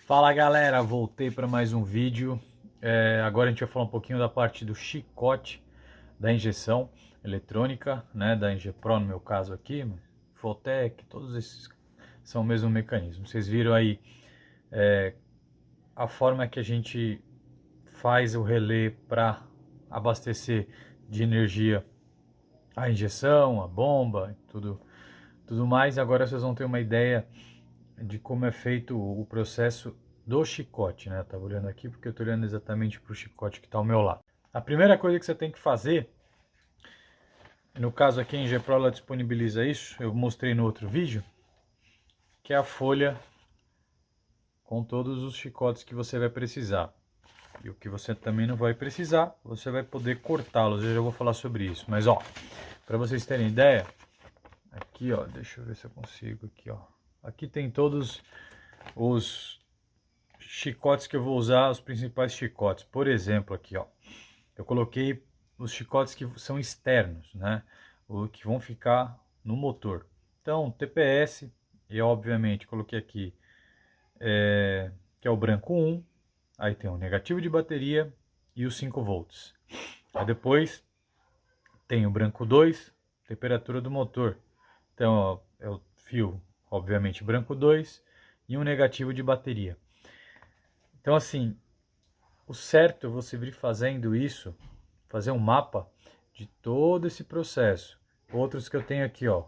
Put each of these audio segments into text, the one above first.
Fala galera, voltei para mais um vídeo. Agora a gente vai falar um pouquinho da parte do chicote da injeção eletrônica, né, da Ingepro no meu caso aqui, Fotec, todos esses são o mesmo mecanismo. Vocês viram aí a forma que a gente faz o relé para abastecer de energia a injeção, a bomba, tudo mais. Agora vocês vão ter uma ideia de como é feito o processo do chicote, né? Eu tava olhando aqui porque eu estou olhando exatamente para o chicote que está ao meu lado. A primeira coisa que você tem que fazer, no caso aqui a Ingepro ela disponibiliza isso, eu mostrei no outro vídeo, que é a folha com todos os chicotes que você vai precisar. E o que você também não vai precisar, você vai poder cortá-los. Eu já vou falar sobre isso. Mas ó, para vocês terem ideia, aqui ó, deixa eu ver se eu consigo aqui ó. Aqui tem todos os chicotes que eu vou usar, os principais chicotes. Por exemplo, aqui ó, eu coloquei os chicotes que são externos, né? O que vão ficar no motor. Então, TPS, e obviamente coloquei aqui que é o branco 1, aí tem o negativo de bateria e os 5 volts. Aí depois tem o branco 2, temperatura do motor. Então ó, é o fio, obviamente, branco 2 e um negativo de bateria. Então assim, o certo é você vir fazendo isso, fazer um mapa de todo esse processo. Outros que eu tenho aqui, ó,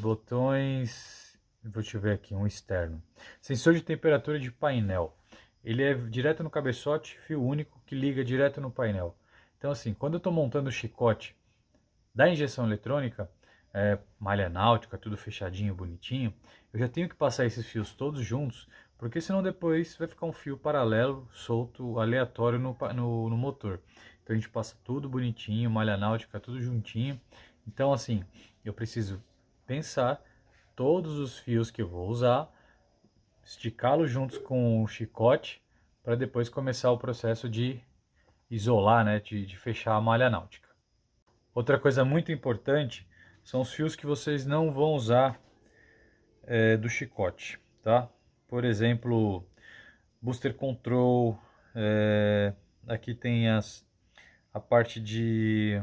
botões, deixa eu ver aqui, um externo. Sensor de temperatura de painel. Ele é direto no cabeçote, fio único que liga direto no painel. Então assim, quando eu estou montando o chicote da injeção eletrônica, malha náutica, tudo fechadinho, bonitinho, eu já tenho que passar esses fios todos juntos, porque senão depois vai ficar um fio paralelo, solto, aleatório no motor. Então a gente passa tudo bonitinho, malha náutica, tudo juntinho. Então assim, eu preciso pensar todos os fios que eu vou usar, esticá-los juntos com o chicote, para depois começar o processo de isolar, né, de fechar a malha náutica. Outra coisa muito importante são os fios que vocês não vão usar do chicote, tá? Por exemplo, booster control, aqui tem a parte de...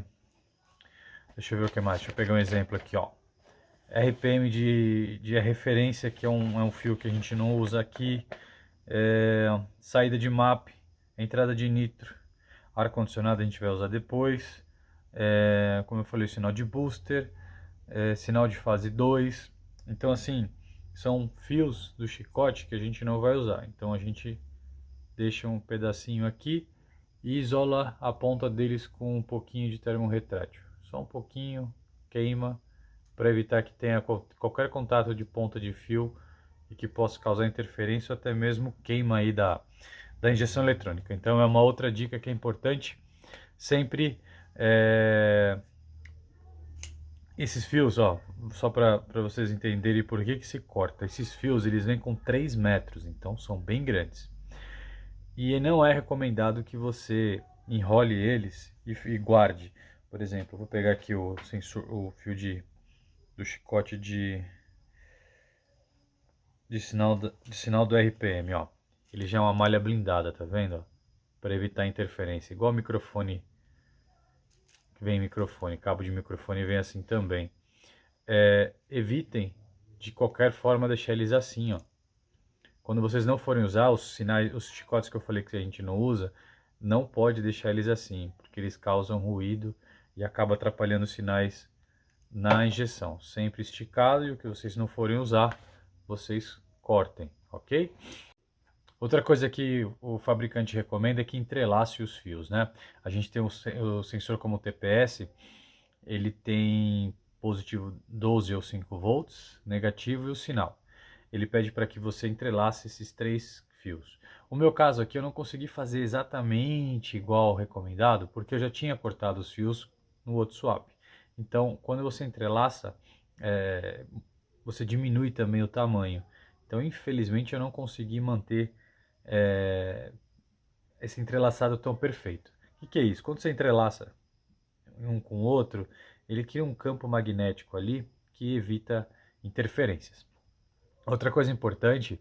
Deixa eu ver o que mais, deixa eu pegar um exemplo aqui, ó. RPM de referência, que é um fio que a gente não usa aqui. Saída de MAP, entrada de nitro, ar-condicionado a gente vai usar depois. Como eu falei, o sinal de booster, sinal de fase 2. Então assim, são fios do chicote que a gente não vai usar. Então a gente deixa um pedacinho aqui e isola a ponta deles com um pouquinho de termorretrátil. Só um pouquinho, queima, para evitar que tenha qualquer contato de ponta de fio e que possa causar interferência ou até mesmo queima aí da injeção eletrônica. Então é uma outra dica que é importante. Sempre esses fios, ó, só para vocês entenderem por que se corta. Esses fios eles vêm com 3 metros, então são bem grandes. E não é recomendado que você enrole eles e guarde. Por exemplo, eu vou pegar aqui o sensor, o fio do chicote de sinal do RPM, ó. Ele já é uma malha blindada, tá vendo? Para evitar interferência, igual microfone, que vem microfone, cabo de microfone vem assim também. Evitem de qualquer forma deixar eles assim, ó. Quando vocês não forem usar os sinais, os chicotes que eu falei que a gente não usa, não pode deixar eles assim, porque eles causam ruído e acaba atrapalhando os sinais na injeção. Sempre esticado, e o que vocês não forem usar, vocês cortem, ok? Outra coisa que o fabricante recomenda é que entrelace os fios, né? A gente tem o sensor como o TPS, ele tem positivo 12 ou 5 volts, negativo e o sinal. Ele pede para que você entrelace esses 3 fios. O meu caso aqui eu não consegui fazer exatamente igual recomendado, porque eu já tinha cortado os fios no outro swap. Então, quando você entrelaça, você diminui também o tamanho. Então, infelizmente, eu não consegui manter esse entrelaçado tão perfeito. O que é isso? Quando você entrelaça um com o outro, ele cria um campo magnético ali que evita interferências. Outra coisa importante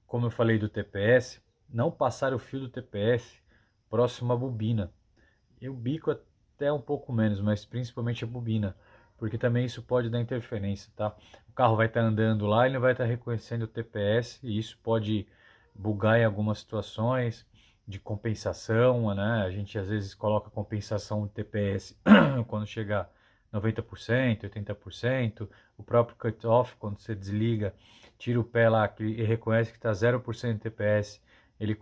como eu falei do TPS, não passar o fio do TPS próximo à bobina. E o bico até um pouco menos, mas principalmente a bobina, porque também isso pode dar interferência, tá? O carro vai estar andando lá, ele não vai estar reconhecendo o TPS e isso pode bugar em algumas situações de compensação, né? A gente às vezes coloca compensação do TPS quando chega 90%, 80%, o próprio cut-off, quando você desliga, tira o pé lá e reconhece que está 0% de TPS, ele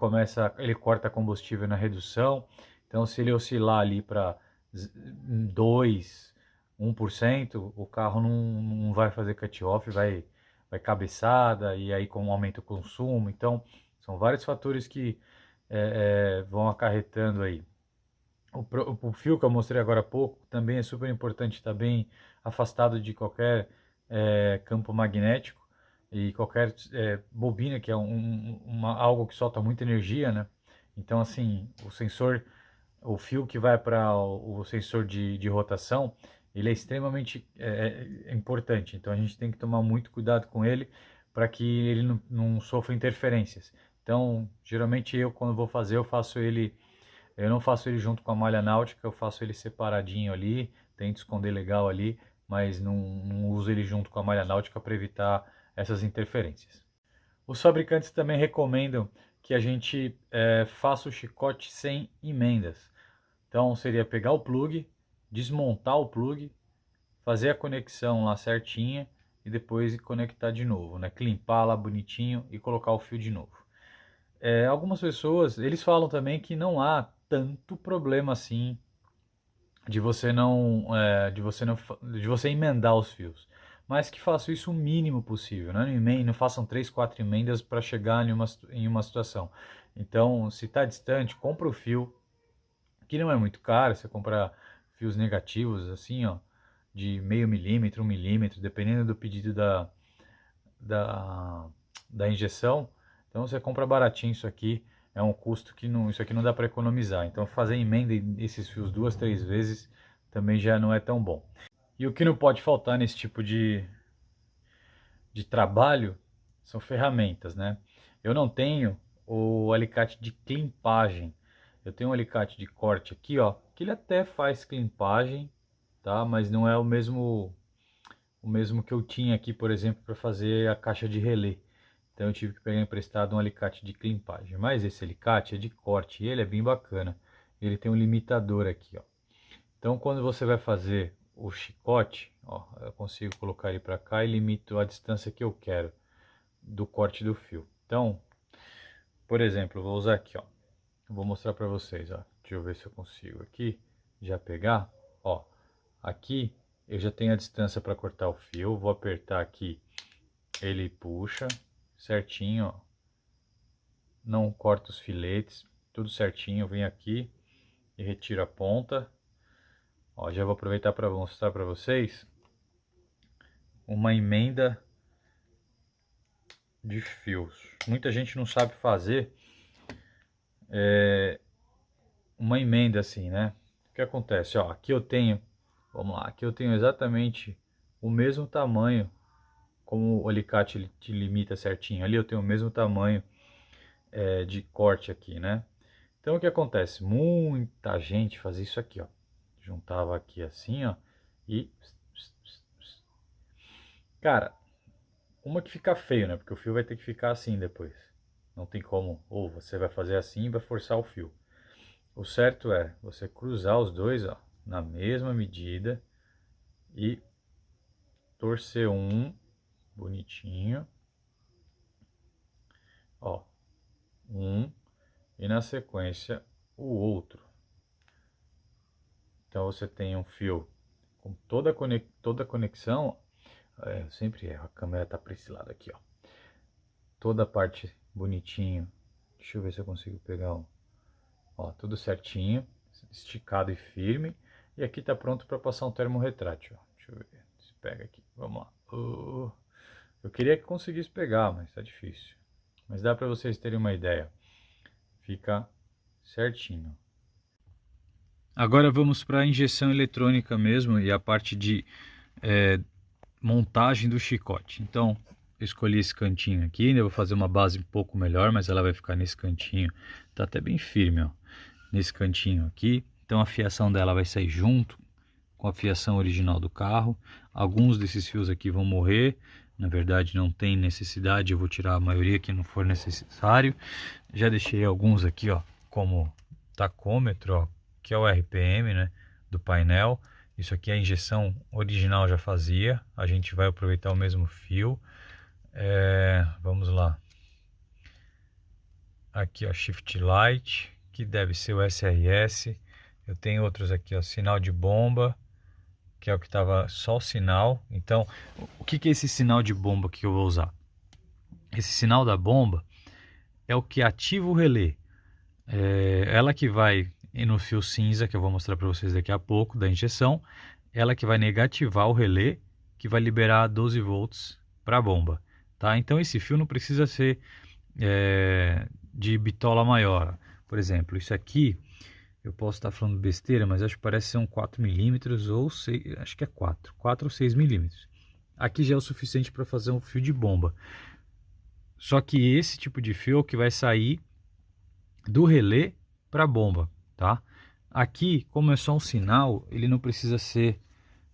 corta combustível na redução. Então, se ele oscilar ali para 2, 1%, o carro não vai fazer cut-off, vai cabeçada, e aí com aumenta o consumo. Então, são vários fatores que vão acarretando aí. O fio que eu mostrei agora há pouco também é super importante, está bem afastado de qualquer campo magnético e qualquer bobina, que é algo que solta muita energia, né? Então, assim, o fio que vai para o sensor de rotação, ele é extremamente importante. Então a gente tem que tomar muito cuidado com ele para que ele não sofra interferências. Então, geralmente quando vou fazer, eu não faço ele junto com a malha náutica, eu faço ele separadinho ali, tento esconder legal ali, mas não uso ele junto com a malha náutica para evitar essas interferências. Os fabricantes também recomendam que a gente faça o chicote sem emendas. Então seria pegar o plug, desmontar o plug, fazer a conexão lá certinha e depois conectar de novo, né? Climpar lá bonitinho e colocar o fio de novo. Algumas pessoas, eles falam também que não há tanto problema assim de você emendar os fios, mas que faça isso o mínimo possível, né? Não façam 3, 4 emendas para chegar em uma situação. Então, se está distante, compra o fio, que não é muito caro, você compra fios negativos assim, ó, de meio milímetro, 1 milímetro, dependendo do pedido da, da injeção. Então você compra baratinho isso aqui, é um custo que não, isso aqui não dá para economizar. Então fazer emenda desses fios 2, 3 vezes também já não é tão bom. E o que não pode faltar nesse tipo de trabalho são ferramentas, né? Eu não tenho o alicate de climpagem. Eu tenho um alicate de corte aqui, ó, que ele até faz climpagem, tá? Mas não é o mesmo que eu tinha aqui, por exemplo, para fazer a caixa de relé. Então eu tive que pegar emprestado um alicate de climpagem. Mas esse alicate é de corte e ele é bem bacana. Ele tem um limitador aqui, ó. Então quando você vai fazer o chicote, ó, eu consigo colocar ele para cá e limito a distância que eu quero do corte do fio. Então, por exemplo, eu vou usar aqui, ó. Eu vou mostrar para vocês, ó. Deixa eu ver se eu consigo aqui já pegar, ó. Aqui eu já tenho a distância para cortar o fio. Vou apertar aqui, ele puxa certinho, ó. Não corta os filetes, tudo certinho. Eu venho aqui e retiro a ponta. Ó, já vou aproveitar para mostrar para vocês uma emenda de fios. Muita gente não sabe fazer uma emenda assim, né? O que acontece? Ó, aqui eu tenho, vamos lá, aqui eu tenho exatamente o mesmo tamanho, como o alicate ele te limita certinho. Ali eu tenho o mesmo tamanho de corte aqui, né? Então o que acontece? Muita gente fazia isso aqui, ó. Juntava aqui assim, ó, e cara, uma que fica feio, né? Porque o fio vai ter que ficar assim depois. Não tem como, ou você vai fazer assim e vai forçar o fio. O certo é você cruzar os dois, ó, na mesma medida e torcer um bonitinho, ó, e na sequência o outro. Então você tem um fio com toda a conexão, eu sempre erro, a câmera tá para esse lado aqui, ó. Toda a parte bonitinho. Deixa eu ver se eu consigo pegar ó, tudo certinho, esticado e firme. E aqui tá pronto para passar um termorretrátil, ó. Deixa eu ver se pega aqui. Vamos lá. Eu queria que conseguisse pegar, mas tá difícil. Mas dá para vocês terem uma ideia. Fica certinho. Agora vamos para a injeção eletrônica mesmo e a parte de montagem do chicote. Então, escolhi esse cantinho aqui, ainda vou fazer uma base um pouco melhor, mas ela vai ficar nesse cantinho. Tá até bem firme, ó, nesse cantinho aqui. Então a fiação dela vai sair junto com a fiação original do carro. Alguns desses fios aqui vão morrer, na verdade não tem necessidade, eu vou tirar a maioria que não for necessário. Já deixei alguns aqui, ó, como tacômetro, ó, que é o RPM, né, do painel. Isso aqui a injeção original já fazia, a gente vai aproveitar o mesmo fio. Vamos lá. Aqui, ó, Shift Light, que deve ser o SRS. Eu tenho outros aqui, ó, sinal de bomba, que é o que estava só o sinal. Então, o que é esse sinal de bomba que eu vou usar? Esse sinal da bomba é o que ativa o relé. Ela que vai no fio cinza, que eu vou mostrar para vocês daqui a pouco, da injeção. Ela que vai negativar o relé, que vai liberar 12 volts para a bomba. Tá? Então esse fio não precisa ser de bitola maior. Por exemplo, isso aqui, eu posso estar falando besteira, mas acho que parece ser um 4 milímetros ou 6, acho que é 4 ou 6 milímetros. Aqui já é o suficiente para fazer um fio de bomba. Só que esse tipo de fio que vai sair do relé para a bomba, tá? Aqui, como é só um sinal, ele não precisa ser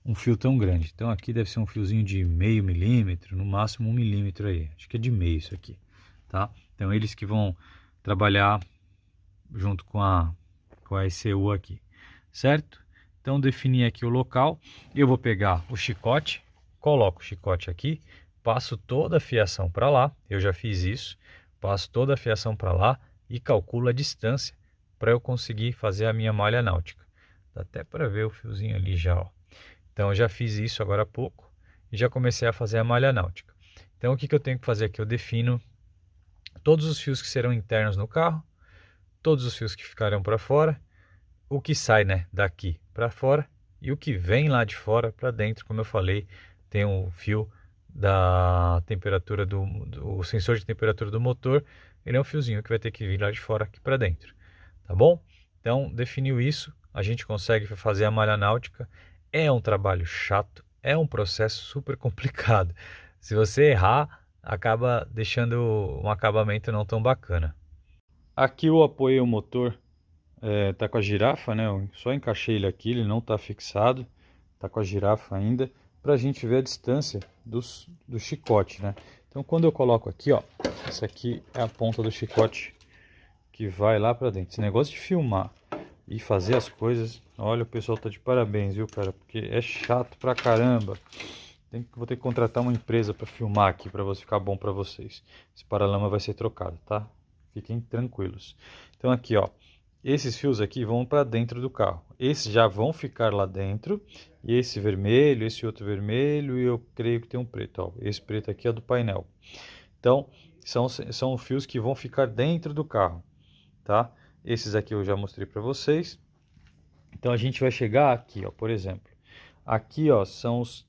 um fio tão grande. Então aqui deve ser um fiozinho de meio milímetro, no máximo 1 milímetro aí. Acho que é de meio isso aqui, tá? Então eles que vão trabalhar junto com a ECU aqui, certo? Então defini aqui o local. Eu vou pegar o chicote, coloco o chicote aqui, passo toda a fiação para lá. Eu já fiz isso, passo toda a fiação para lá e calculo a distância para eu conseguir fazer a minha malha náutica. Dá até para ver o fiozinho ali já, ó. Então eu já fiz isso agora há pouco e já comecei a fazer a malha náutica. Então o que eu tenho que fazer aqui? Eu defino todos os fios que serão internos no carro, todos os fios que ficarão para fora, o que sai, né, daqui para fora e o que vem lá de fora para dentro. Como eu falei, tem um fio da temperatura do sensor de temperatura do motor. Ele é um fiozinho que vai ter que vir lá de fora aqui para dentro, tá bom? Então definiu isso, a gente consegue fazer a malha náutica. É um trabalho chato, é um processo super complicado. Se você errar, acaba deixando um acabamento não tão bacana. Aqui eu apoiei o motor, tá com a girafa, né? Eu só encaixei ele aqui, ele não tá fixado, tá com a girafa ainda, pra gente ver a distância do chicote, né? Então quando eu coloco aqui, ó, essa aqui é a ponta do chicote que vai lá pra dentro. Esse negócio de filmar e fazer as coisas, olha, o pessoal tá de parabéns, viu, cara? Porque é chato pra caramba. Vou ter que contratar uma empresa para filmar aqui para ficar bom para vocês. Esse paralama vai ser trocado, tá? Fiquem tranquilos. Então aqui, ó, esses fios aqui vão para dentro do carro. Esses já vão ficar lá dentro. E esse vermelho, esse outro vermelho e eu creio que tem um preto, ó. Esse preto aqui é do painel. Então são fios que vão ficar dentro do carro, tá? Esses aqui eu já mostrei para vocês. Então a gente vai chegar aqui, ó, por exemplo. Aqui, ó, são os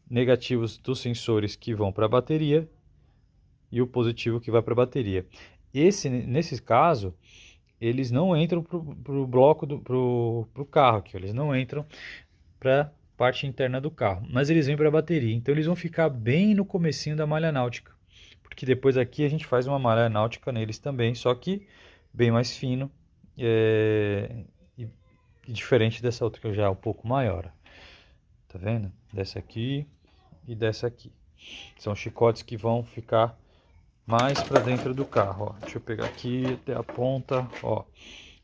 negativos dos sensores que vão para a bateria e o positivo que vai para a bateria. Nesse caso, eles não entram para o bloco pro carro aqui, eles não entram para a parte interna do carro, mas eles vêm para a bateria. Então eles vão ficar bem no comecinho da malha náutica, porque depois aqui a gente faz uma malha náutica neles também, só que bem mais fino e diferente dessa outra que já é um pouco maior. Tá vendo? Dessa aqui e dessa aqui. São chicotes que vão ficar mais para dentro do carro, ó. Deixa eu pegar aqui até a ponta, ó.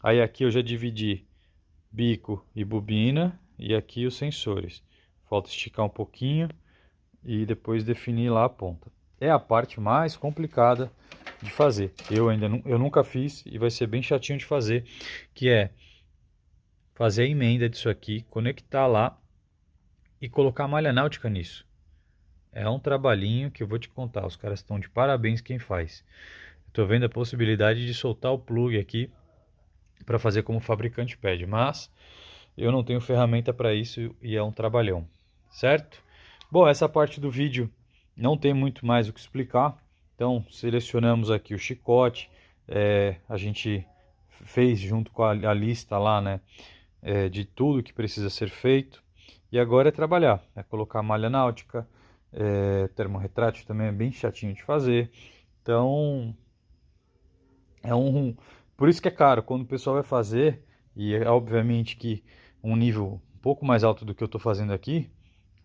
Aí aqui eu já dividi bico e bobina e aqui os sensores. Falta esticar um pouquinho e depois definir lá a ponta. É a parte mais complicada de fazer. Eu nunca fiz e vai ser bem chatinho de fazer, que é fazer a emenda disso aqui, conectar lá e colocar a malha náutica nisso. É um trabalhinho que eu vou te contar. Os caras estão de parabéns quem faz. Estou vendo a possibilidade de soltar o plug aqui para fazer como o fabricante pede, mas eu não tenho ferramenta para isso e é um trabalhão, certo? Bom, essa parte do vídeo não tem muito mais o que explicar. Então selecionamos aqui o chicote, a gente fez junto com a lista lá, né, de tudo que precisa ser feito. E agora é trabalhar, é colocar a malha náutica, termorretrátil também é bem chatinho de fazer. Então, por isso que é caro. Quando o pessoal vai fazer, e é obviamente que um nível um pouco mais alto do que eu estou fazendo aqui,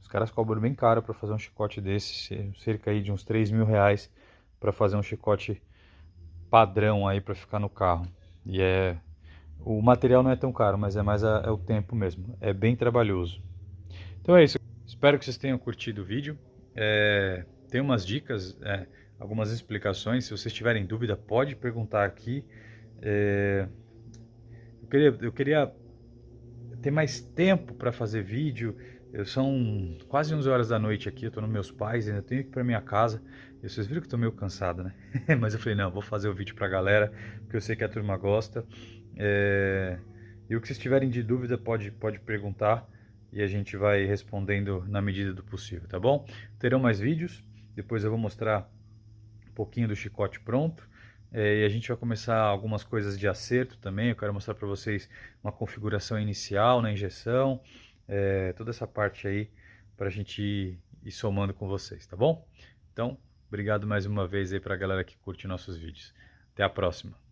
os caras cobram bem caro para fazer um chicote desse, cerca aí de uns R$ 3.000 para fazer um chicote padrão aí para ficar no carro. E o material não é tão caro, mas é mais o tempo mesmo. É bem trabalhoso. Então é isso. Espero que vocês tenham curtido o vídeo. Tem umas dicas, algumas explicações. Se vocês tiverem dúvida, pode perguntar aqui. Eu queria ter mais tempo para fazer vídeo. São quase 11 horas da noite aqui, eu estou nos meus pais, ainda tenho que ir para minha casa. E vocês viram que eu tô meio cansado, né? Mas eu falei, não, vou fazer o vídeo pra galera, porque eu sei que a turma gosta. E o que vocês tiverem de dúvida, pode perguntar e a gente vai respondendo na medida do possível, tá bom? Terão mais vídeos, depois eu vou mostrar um pouquinho do chicote pronto. E a gente vai começar algumas coisas de acerto também. Eu quero mostrar para vocês uma configuração inicial na injeção, toda essa parte aí para a gente ir somando com vocês, tá bom? Então, obrigado mais uma vez aí para a galera que curte nossos vídeos. Até a próxima.